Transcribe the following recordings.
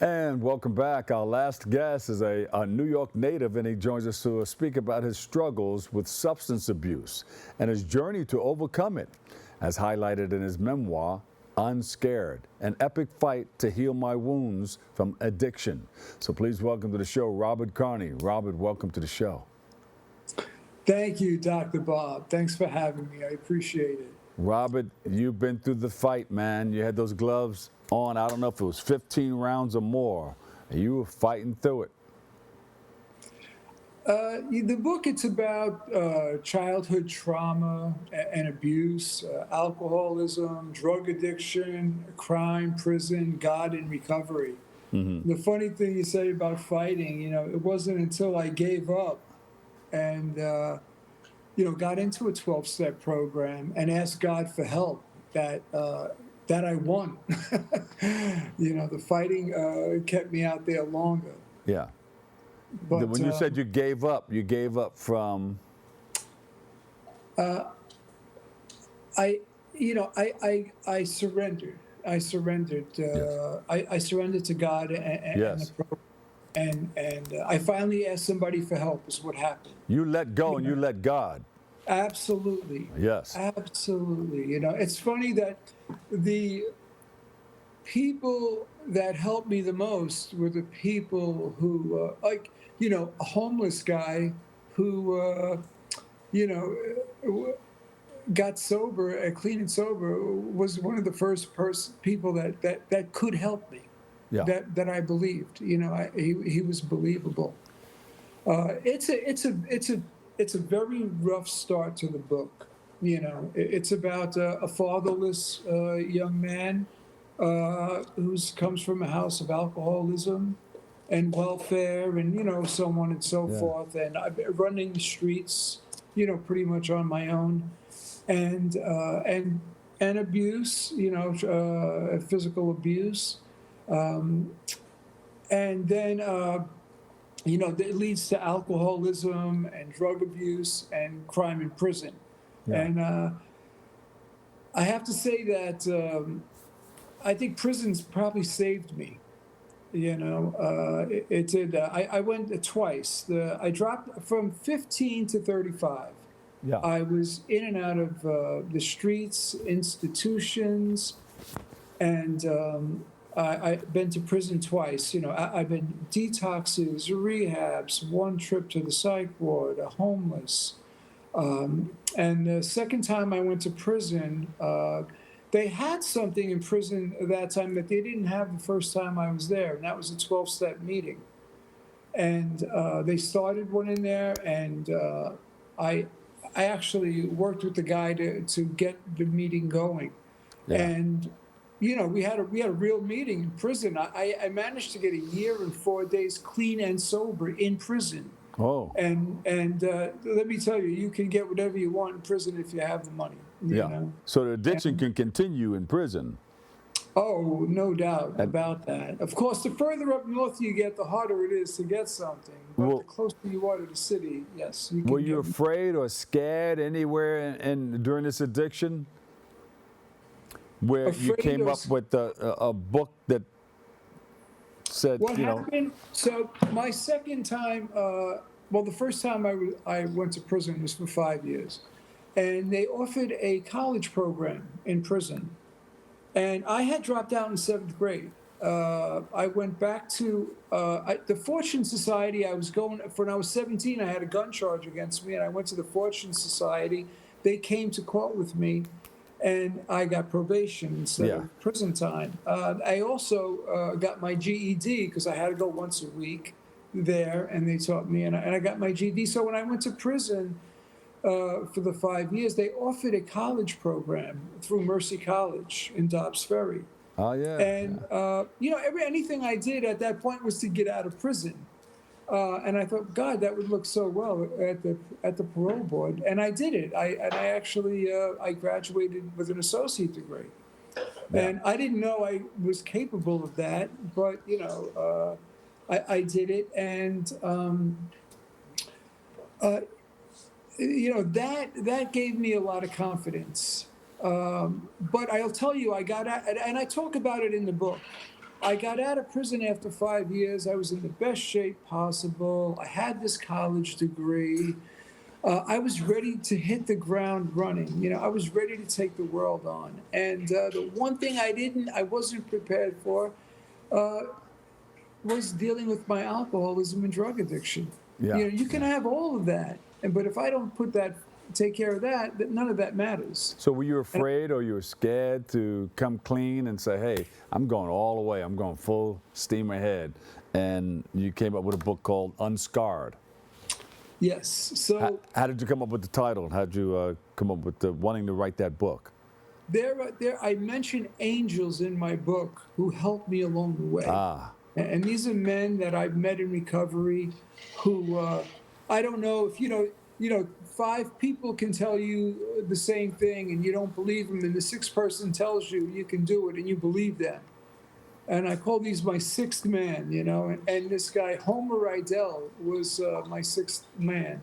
And welcome back. Our last guest is a New York native, and he joins us to speak about his struggles with substance abuse and his journey to overcome it, as highlighted in his memoir, Unscarred, an epic fight to heal my wounds from addiction. So please welcome to the show, Robert Carney. Robert, welcome to the show. Thank you, Dr. Bob. Thanks for having me. I appreciate it. Robert, you've been through the fight, man. You had those gloves on, I don't know if it was 15 rounds or more, and you were fighting through it. The book, it's about childhood trauma and abuse, alcoholism, drug addiction, crime, prison, God, and recovery. Mm-hmm. The funny thing you say about fighting, it wasn't until I gave up and, got into a 12-step program and asked God for help that I won. The fighting kept me out there longer. Yeah. But when you said you gave up from? I surrendered. I surrendered. Yes. I surrendered to God Yes. and I finally asked somebody for help. Is what happened. You let go and you let God. Absolutely. Yes. Absolutely. It's funny that the people that helped me the most were the people who, a homeless guy who, got sober, clean and sober, was one of the first people that could help me. Yeah. That I believed. He was believable. It's a very rough start to the book. It's about a fatherless young man who comes from a house of alcoholism and welfare and, so on and so forth. And I've been running the streets, pretty much on my own. And abuse, physical abuse. And then, it leads to alcoholism and drug abuse and crime in prison. Yeah. And I have to say that I think prison's probably saved me. It did. I went twice. I dropped from 15 to 35. Yeah. I was in and out of the streets, institutions, and I've been to prison twice. I've been detoxes, rehabs, one trip to the psych ward, a homeless. And the second time I went to prison, they had something in prison at that time that they didn't have the first time I was there, and that was a 12-step meeting. And they started one in there, and I actually worked with the guy to get the meeting going. Yeah. And we had a real meeting in prison. I managed to get a year and 4 days clean and sober in prison. Oh. And let me tell you, you can get whatever you want in prison if you have the money. You know? So the addiction can continue in prison. Oh, no doubt about that. Of course, the further up north you get, the harder it is to get something. But the closer you are to the city, yes. You can were you afraid or scared anywhere during this addiction? Where you came up with a book that said, What happened? So my second time, the first time I went to prison was for 5 years. And they offered a college program in prison. And I had dropped out in 7th grade. I went back to the Fortune Society. I was going, when I was 17, I had a gun charge against me, and I went to the Fortune Society. They came to court with me, and I got probation instead of prison time. I also got my GED because I had to go once a week there, and they taught me, and I got my GED. So when I went to prison for the 5 years, they offered a college program through Mercy College in Dobbs Ferry. Oh, yeah. And, anything I did at that point was to get out of prison. And I thought, God, that would look so well at the parole board. And I did it. I actually graduated with an associate degree. Yeah. And I didn't know I was capable of that, but, I did it. And, that gave me a lot of confidence. But I'll tell you, I got out, and I talk about it in the book. I got out of prison after 5 years. I was in the best shape possible. I had this college degree. I was ready to hit the ground running. You know, I was ready to take the world on. And the one thing I wasn't prepared for, was dealing with my alcoholism and drug addiction. Yeah. You know, you can have all of that, but if I don't take care of that, none of that matters. So were you afraid or you were scared to come clean and say, hey, I'm going all the way, I'm going full steam ahead? And you came up with a book called Unscarred. Yes. So how did you come up with the title? How did you come up with wanting to write that book? I mention angels in my book who helped me along the way. And these are men that I've met in recovery who, I don't know if, you know, 5 people can tell you the same thing and you don't believe them, and the 6th person tells you you can do it and you believe them. And I call these my 6th man, you know, and this guy, Homer Rydell, was my 6th man.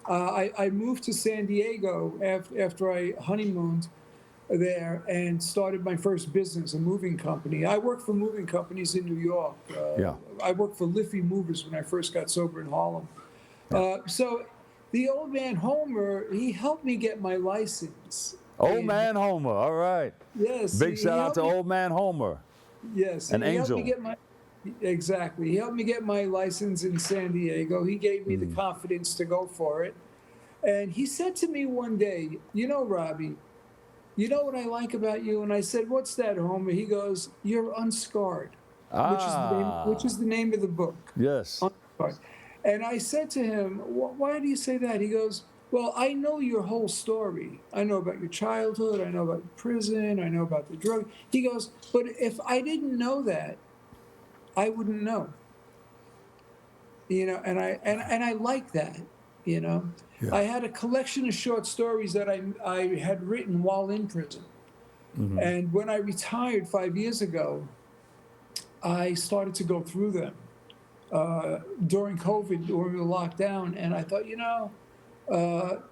I moved to San Diego after I honeymooned there and started my first business, a moving company. I worked for moving companies in New York. I worked for Liffey Movers when I first got sober in Harlem. So the old man Homer, he helped me get my license. Old man Homer, all right. Yes. Big shout out to old man Homer. Yes. An angel. Exactly. He helped me get my license in San Diego. He gave me the confidence to go for it. And he said to me one day, you know, Robbie, you know what I like about you? And I said, what's that, Homer? He goes, you're unscarred, which is the name of the book. Yes. Unscarred. And I said to him, why do you say that? He goes, well, I know your whole story. I know about your childhood. I know about prison. I know about the drug. He goes, but if I didn't know that, I wouldn't know. You know, and I like that, you know. Yeah. I had a collection of short stories that I had written while in prison. And when I retired 5 years ago, I started to go through them during COVID, during the lockdown, and I thought, you know,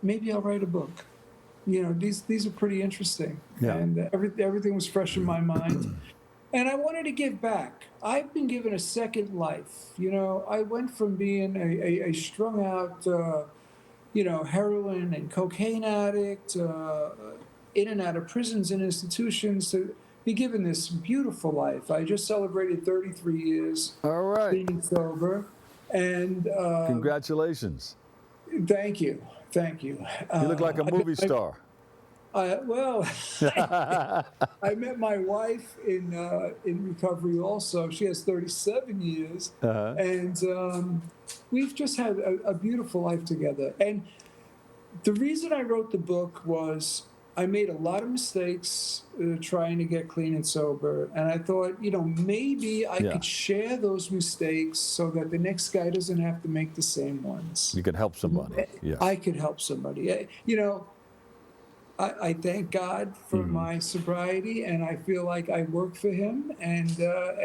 maybe I'll write a book. You know, these are pretty interesting. Yeah. And everything was fresh in my mind. And I wanted to give back. I've been given a second life. You know, I went from being a strung out, you know, heroin and cocaine addict, in and out of prisons and institutions, to be given this beautiful life. I just celebrated 33 years. All right. Being sober. And congratulations. Thank you. Thank you. You look like a movie star. Well, I met my wife in recovery also. She has 37 years. And we've just had a beautiful life together. And the reason I wrote the book was I made a lot of mistakes trying to get clean and sober. And I thought, you know, maybe I could share those mistakes so that the next guy doesn't have to make the same ones. You could help somebody. Yeah. I could help somebody. You know, I thank God for my sobriety, and I feel like I work for him, and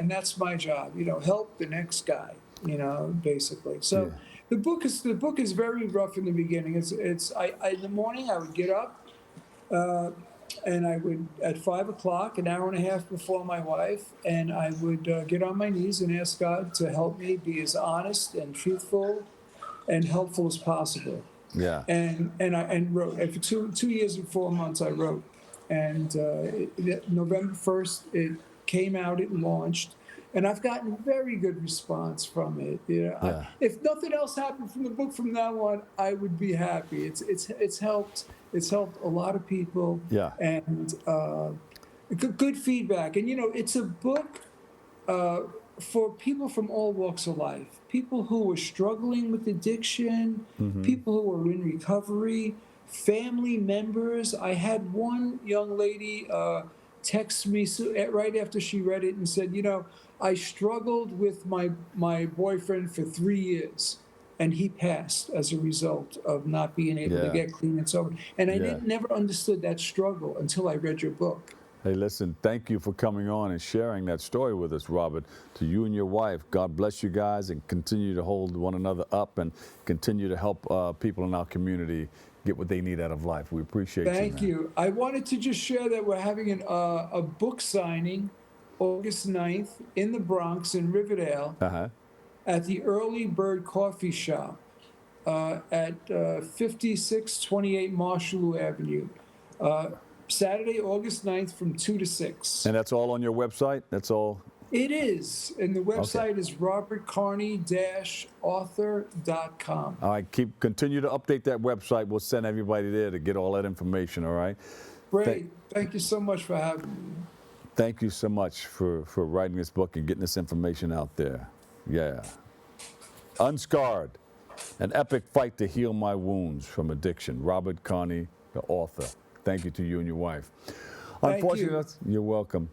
that's my job. You know, help the next guy. You know, basically. So the book is very rough in the beginning. It's in the morning I would get up, and I would at 5 o'clock, an hour and a half before my wife, and I would get on my knees and ask God to help me be as honest and truthful and helpful as possible. Yeah. And I wrote. And for 2 years and 4 months, I wrote. And November 1st, it came out. It launched, and I've gotten very good response from it. You know, if nothing else happened from the book from now on, I would be happy. It's helped. It's helped a lot of people. Yeah. And good feedback. And you know, it's a book for people from all walks of life. People who are struggling with addiction, people who are in recovery, family members. I had one young lady text me right after she read it and said, you know, I struggled with my boyfriend for 3 years, and he passed as a result of not being able to get clean and sober. And I never understood that struggle until I read your book. Hey, listen, thank you for coming on and sharing that story with us, Robert. To you and your wife, God bless you guys, and continue to hold one another up and continue to help people in our community get what they need out of life. We appreciate you. Thank you. I wanted to just share that we're having a book signing August 9th, in the Bronx, in Riverdale, Uh-huh. at the Early Bird Coffee Shop at 5628 Marshallou Avenue. Saturday, August 9th from 2 to 6. And that's all on your website? That's all? It is. And the website is robertcarney-author.com. All right, continue to update that website. We'll send everybody there to get all that information, all right? Great. Thank you so much for having me. Thank you so much for writing this book and getting this information out there. Yeah. Unscarred, an epic fight to heal my wounds from addiction. Robert Carney, the author. Thank you to you and your wife. Thank you. Unfortunately, you're welcome.